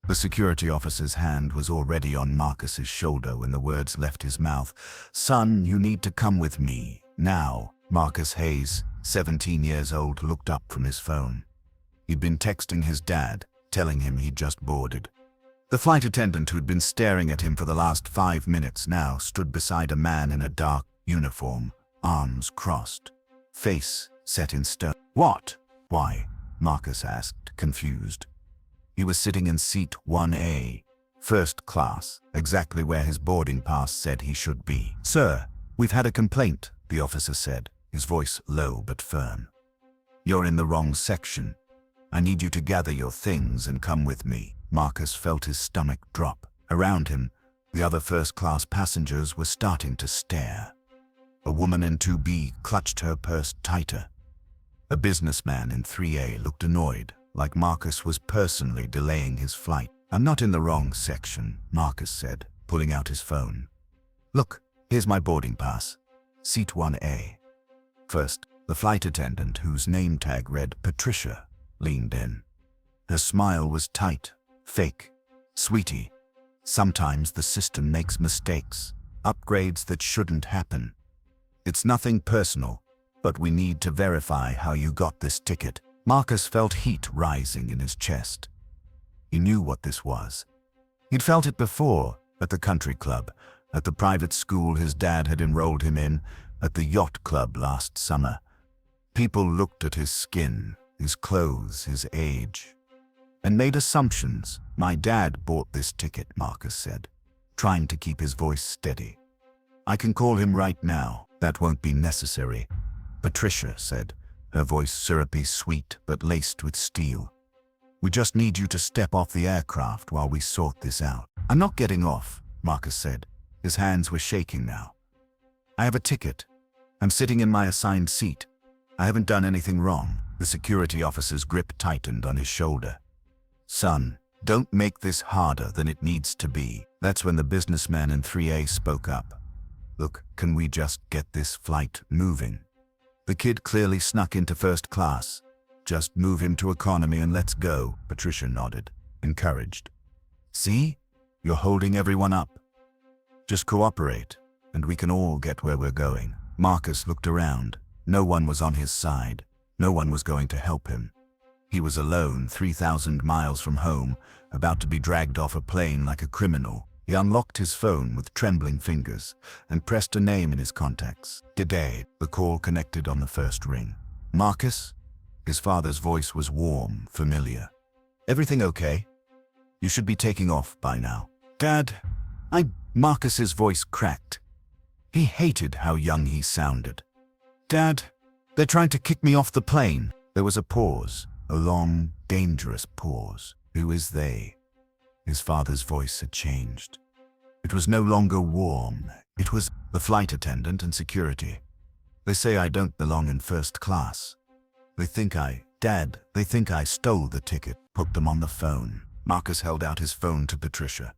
The security officer's hand was already on Marcus's shoulder when the words left his mouth. "Son, you need to come with me, now." Marcus Hayes, 17 years old, looked up from his phone. He'd been texting his dad, telling him he'd just boarded. The flight attendant who'd been staring at him for the last 5 minutes now stood beside a man in a dark uniform, arms crossed, face set in stone. "What? Why?" Marcus asked, confused. He was sitting in seat 1A, first class, exactly where his boarding pass said he should be. "Sir, we've had a complaint," the officer said, his voice low but firm. "You're in the wrong section. I need you to gather your things and come with me." Marcus felt his stomach drop. Around him, the other first-class passengers were starting to stare. A woman in 2B clutched her purse tighter. A businessman in 3A looked annoyed, like Marcus was personally delaying his flight. "I'm not in the wrong section," Marcus said, pulling out his phone. "Look, here's my boarding pass. Seat 1A. First, the flight attendant, whose name tag read Patricia, leaned in. Her smile was tight, fake. "Sweetie, sometimes the system makes mistakes, upgrades that shouldn't happen. It's nothing personal, but we need to verify how you got this ticket." Marcus felt heat rising in his chest. He knew what this was. He'd felt it before, at the country club, at the private school his dad had enrolled him in, at the yacht club last summer. People looked at his skin, his clothes, his age, and made assumptions. "My dad bought this ticket," Marcus said, trying to keep his voice steady. "I can call him right now." "That won't be necessary," Patricia said, her voice syrupy sweet but laced with steel. "We just need you to step off the aircraft while we sort this out." "I'm not getting off," Marcus said. His hands were shaking now. "I have a ticket. I'm sitting in my assigned seat. I haven't done anything wrong." The security officer's grip tightened on his shoulder. "Son, don't make this harder than it needs to be." That's when the businessman in 3A spoke up. "Look, can we just get this flight moving? The kid clearly snuck into first class. Just move him to economy and let's go." Patricia nodded, encouraged. "See? You're holding everyone up. Just cooperate, and we can all get where we're going." Marcus looked around. No one was on his side. No one was going to help him. He was alone, 3,000 miles from home, about to be dragged off a plane like a criminal. He unlocked his phone with trembling fingers and pressed a name in his contacts. "Today." The call connected on the first ring. "Marcus?" His father's voice was warm, familiar. "Everything okay? You should be taking off by now." "Dad, Marcus's voice cracked. He hated how young he sounded. "Dad, they're trying to kick me off the plane." There was a pause, a long, dangerous pause. "Who is they?" His father's voice had changed. It was no longer warm. It was the flight attendant and security. "They say I don't belong in first class. They think Dad, they think I stole the ticket." Put them on the phone. Marcus held out his phone to Patricia.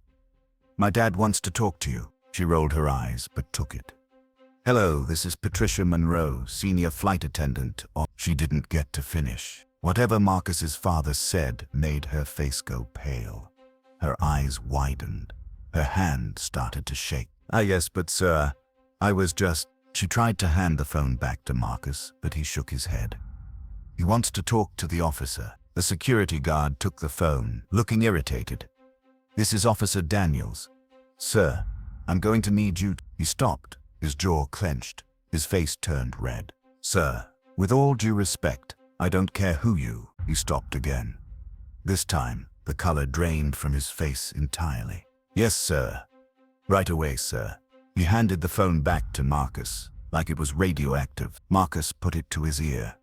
"My dad wants to talk to you." She rolled her eyes, but took it. "Hello, this is Patricia Monroe, senior flight attendant." She didn't get to finish. Whatever Marcus's father said made her face go pale. Her eyes widened. Her hand started to shake. Yes, but sir, I was just..." She tried to hand the phone back to Marcus, but he shook his head. "He wants to talk to the officer." The security guard took the phone, looking irritated. "This is Officer Daniels. Sir, I'm going to need you..." He stopped, his jaw clenched, his face turned red. "Sir, with all due respect, I don't care who you..." He stopped again. This time, the color drained from his face entirely. "Yes, sir. Right away, sir." He handed the phone back to Marcus, like it was radioactive. Marcus put it to his ear.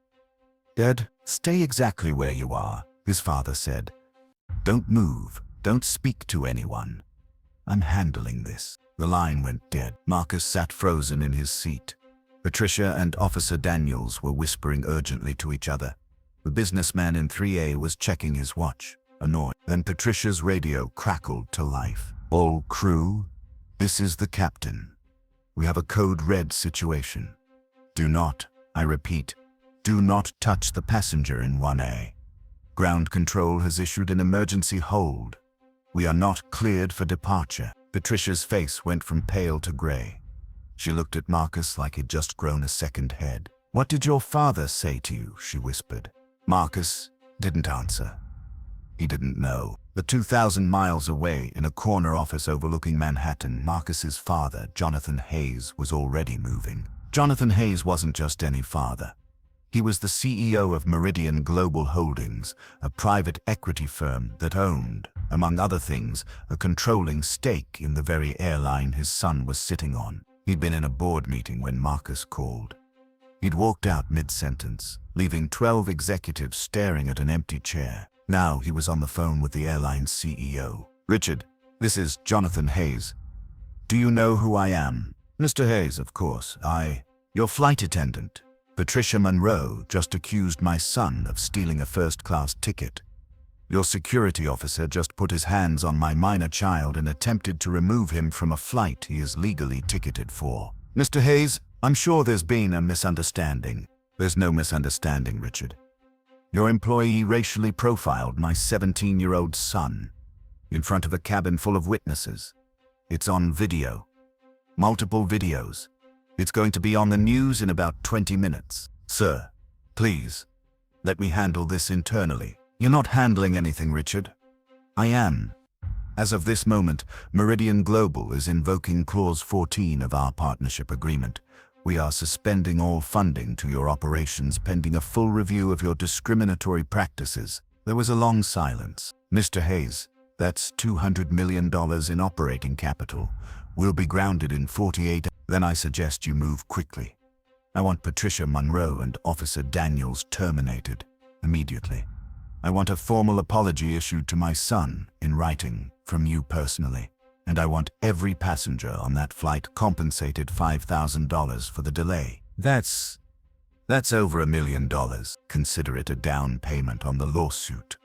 "Dad, stay exactly where you are," his father said. "Don't move. Don't speak to anyone. I'm handling this." The line went dead. Marcus sat frozen in his seat. Patricia and Officer Daniels were whispering urgently to each other. The businessman in 3A was checking his watch, annoyed. Then Patricia's radio crackled to life. "All crew, this is the captain. We have a code red situation. Do not, I repeat, do not touch the passenger in 1A. Ground control has issued an emergency hold. We are not cleared for departure. Patricia's face went from pale to gray. She looked at Marcus like he'd just grown a second head. "What did your father say to you?" she whispered. Marcus didn't answer. He didn't know. But 2,000 miles away, in a corner office overlooking Manhattan, Marcus's father, Jonathan Hayes, was already moving. Jonathan Hayes wasn't just any father. He was the CEO of Meridian Global Holdings, a private equity firm that owned, among other things, a controlling stake in the very airline his son was sitting on. He'd been in a board meeting when Marcus called. He'd walked out mid-sentence, leaving 12 executives staring at an empty chair. Now he was on the phone with the airline's CEO. "Richard, this is Jonathan Hayes. Do you know who I am?" "Mr. Hayes, of course. Your flight attendant. Patricia Monroe just accused my son of stealing a first-class ticket. Your security officer just put his hands on my minor child and attempted to remove him from a flight he is legally ticketed for." "Mr. Hayes, I'm sure there's been a misunderstanding." "There's no misunderstanding, Richard. Your employee racially profiled my 17-year-old son in front of a cabin full of witnesses. It's on video. Multiple videos. It's going to be on the news in about 20 minutes. Sir, please, let me handle this internally." "You're not handling anything, Richard." "I am. As of this moment, Meridian Global is invoking Clause 14 of our partnership agreement. We are suspending all funding to your operations pending a full review of your discriminatory practices." There was a long silence. "Mr. Hayes, that's $200 million in operating capital. We'll be grounded in 48. Then I suggest you move quickly. I want Patricia Monroe and Officer Daniels terminated immediately. I want a formal apology issued to my son in writing from you personally. And I want every passenger on that flight compensated $5,000 for the delay. That's over $1 million. Consider it a down payment on the lawsuit.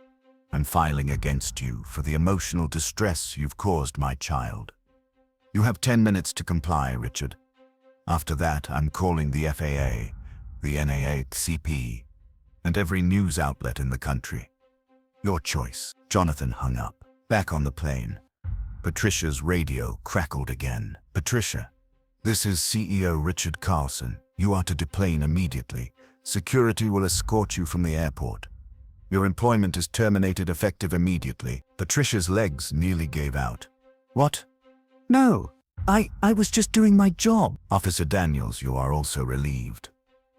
I'm filing against you for the emotional distress you've caused my child. You have 10 minutes to comply, Richard. After that, I'm calling the FAA, the NAACP, and every news outlet in the country. Your choice." Jonathan hung up. Back on the plane, Patricia's radio crackled again. "Patricia, this is CEO Richard Carlson. You are to deplane immediately. Security will escort you from the airport. Your employment is terminated effective immediately." Patricia's legs nearly gave out. "What? No, I was just doing my job." "Officer Daniels, you are also relieved.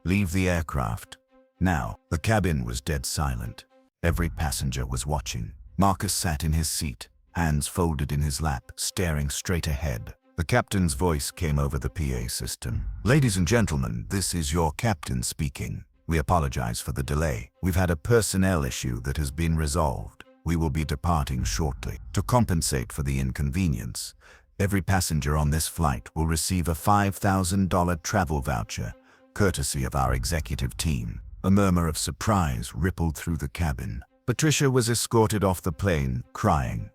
Leave the aircraft. Now." The cabin was dead silent. Every passenger was watching. Marcus sat in his seat, hands folded in his lap, staring straight ahead. The captain's voice came over the PA system. "Ladies and gentlemen, this is your captain speaking. We apologize for the delay. We've had a personnel issue that has been resolved. We will be departing shortly. To compensate for the inconvenience, every passenger on this flight will receive a $5,000 travel voucher, courtesy of our executive team." A murmur of surprise rippled through the cabin. Patricia was escorted off the plane, crying.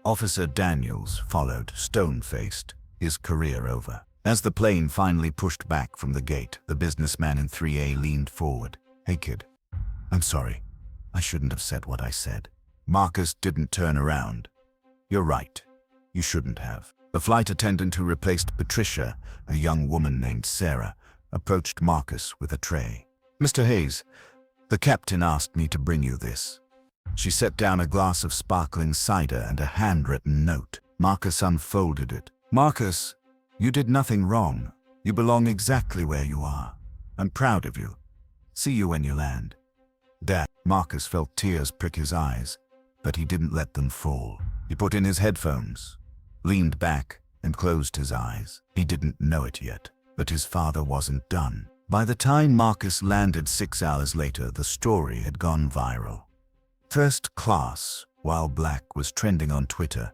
Officer Daniels followed, stone-faced, his career over. As the plane finally pushed back from the gate, the businessman in 3A leaned forward. "Hey kid, I'm sorry. I shouldn't have said what I said." Marcus didn't turn around. "You're right. You shouldn't have." The flight attendant who replaced Patricia, a young woman named Sarah, approached Marcus with a tray. "Mr. Hayes, the captain asked me to bring you this." She set down a glass of sparkling cider and a handwritten note. Marcus unfolded it. "Marcus, you did nothing wrong. You belong exactly where you are. I'm proud of you. See you when you land." Dad. Marcus felt tears prick his eyes, but he didn't let them fall. He put in his headphones, leaned back, and closed his eyes. He didn't know it yet, but his father wasn't done. By the time Marcus landed 6 hours later, the story had gone viral. First class, while black was trending on Twitter.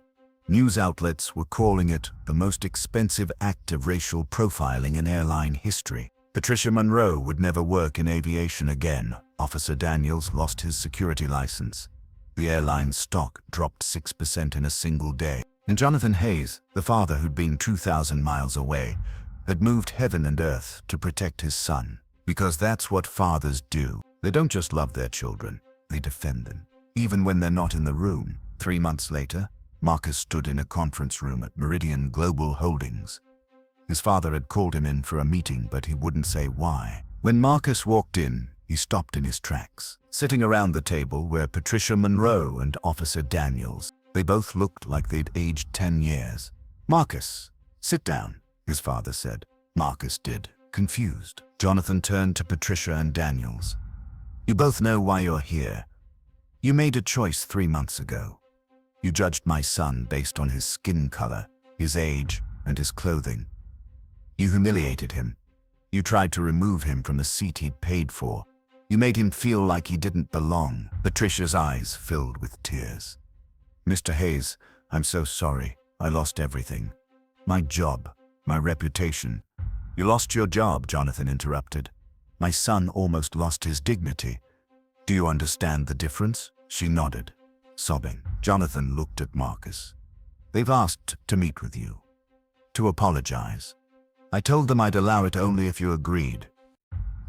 News outlets were calling it the most expensive act of racial profiling in airline history. Patricia Monroe would never work in aviation again. Officer Daniels lost his security license. The airline's stock dropped 6% in a single day. And Jonathan Hayes, the father who'd been 2,000 miles away, had moved heaven and earth to protect his son. Because that's what fathers do. They don't just love their children, they defend them. Even when they're not in the room. 3 months later, Marcus stood in a conference room at Meridian Global Holdings. His father had called him in for a meeting, but he wouldn't say why. When Marcus walked in, he stopped in his tracks. Sitting around the table were Patricia Monroe and Officer Daniels. They both looked like they'd aged 10 years. "Marcus, sit down," his father said. Marcus did, confused. Jonathan turned to Patricia and Daniels. "You both know why you're here. You made a choice 3 months ago. You judged my son based on his skin color, his age, and his clothing. You humiliated him. You tried to remove him from the seat he'd paid for. You made him feel like he didn't belong." Patricia's eyes filled with tears. "Mr. Hayes, I'm so sorry. I lost everything. My job, my reputation." "You lost your job," Jonathan interrupted. "My son almost lost his dignity. Do you understand the difference?" She nodded, sobbing. Jonathan looked at Marcus. "They've asked to meet with you, to apologize. I told them I'd allow it only if you agreed.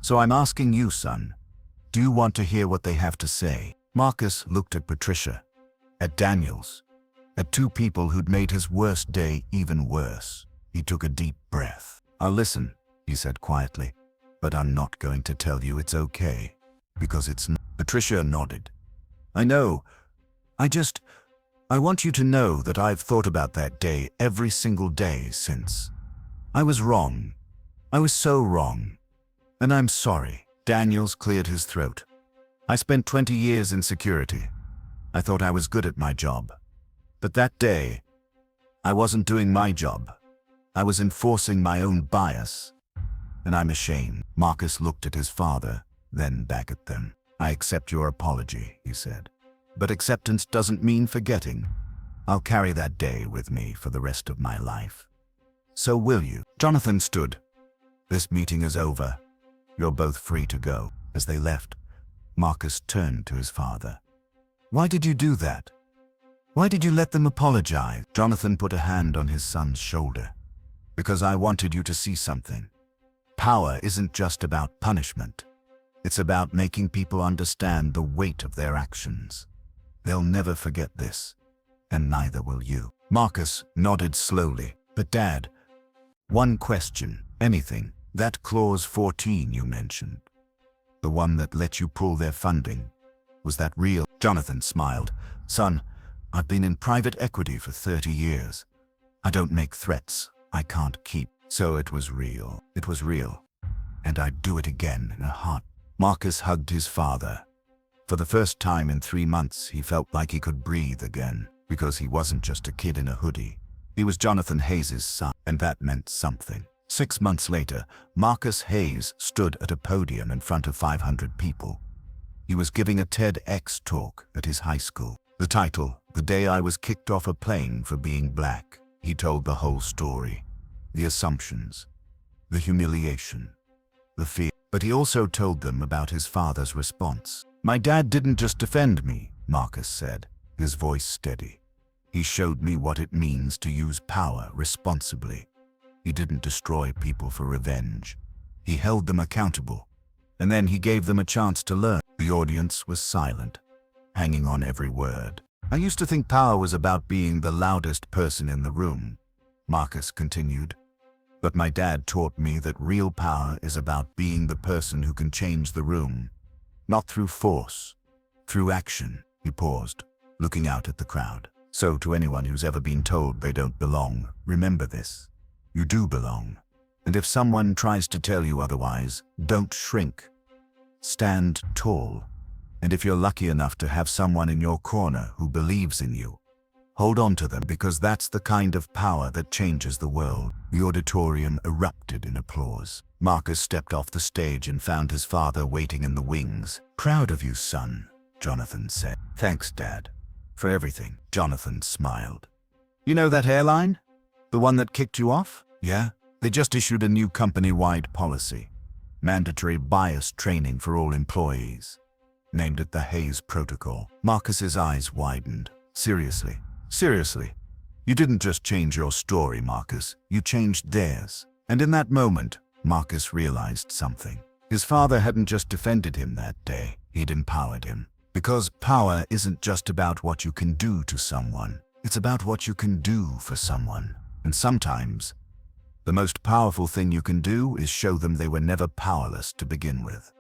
So I'm asking you, son, do you want to hear what they have to say?" Marcus looked at Patricia, at Daniels, at two people who'd made his worst day even worse. He took a deep breath. "I'll listen," he said quietly, "but I'm not going to tell you it's okay, because it's not." Patricia nodded. "I know. I want you to know that I've thought about that day every single day since. I was wrong. I was so wrong. And I'm sorry." Daniels cleared his throat. "I spent 20 years in security. I thought I was good at my job. But that day, I wasn't doing my job. I was enforcing my own bias. And I'm ashamed." Marcus looked at his father, then back at them. "I accept your apology," he said. "But acceptance doesn't mean forgetting. I'll carry that day with me for the rest of my life. So will you?" Jonathan stood. "This meeting is over. You're both free to go." As they left, Marcus turned to his father. "Why did you do that? Why did you let them apologize?" Jonathan put a hand on his son's shoulder. "Because I wanted you to see something. Power isn't just about punishment. It's about making people understand the weight of their actions. They'll never forget this, and neither will you." Marcus nodded slowly. "But Dad, one question. Anything. That clause 14 you mentioned, the one that let you pull their funding, was that real?" Jonathan smiled. "Son, I've been in private equity for 30 years. I don't make threats I can't keep. So it was real. It was real. And I'd do it again in a heart." Marcus hugged his father. For the first time in 3 months, he felt like he could breathe again, because he wasn't just a kid in a hoodie. He was Jonathan Hayes' son, and that meant something. 6 months later, Marcus Hayes stood at a podium in front of 500 people. He was giving a TEDx talk at his high school. The title, "The Day I Was Kicked Off a Plane for Being Black." He told the whole story. The assumptions, the humiliation, the fear. But he also told them about his father's response. "My dad didn't just defend me," Marcus said, his voice steady. "He showed me what it means to use power responsibly. He didn't destroy people for revenge. He held them accountable. And then he gave them a chance to learn." The audience was silent, hanging on every word. "I used to think power was about being the loudest person in the room," Marcus continued. "But my dad taught me that real power is about being the person who can change the room. Not through force, through action." He paused, looking out at the crowd. "So to anyone who's ever been told they don't belong, remember this. You do belong. And if someone tries to tell you otherwise, don't shrink. Stand tall. And if you're lucky enough to have someone in your corner who believes in you, hold on to them, because that's the kind of power that changes the world." The auditorium erupted in applause. Marcus stepped off the stage and found his father waiting in the wings. "Proud of you, son," Jonathan said. "Thanks, Dad, for everything." Jonathan smiled. "You know that airline? The one that kicked you off?" "Yeah. They just issued a new company-wide policy. Mandatory bias training for all employees. Named it the Hayes Protocol." Marcus's eyes widened. "Seriously? Seriously? You didn't just change your story, Marcus. You changed theirs." And in that moment, Marcus realized something. His father hadn't just defended him that day. He'd empowered him. Because power isn't just about what you can do to someone. It's about what you can do for someone. And sometimes, the most powerful thing you can do is show them they were never powerless to begin with.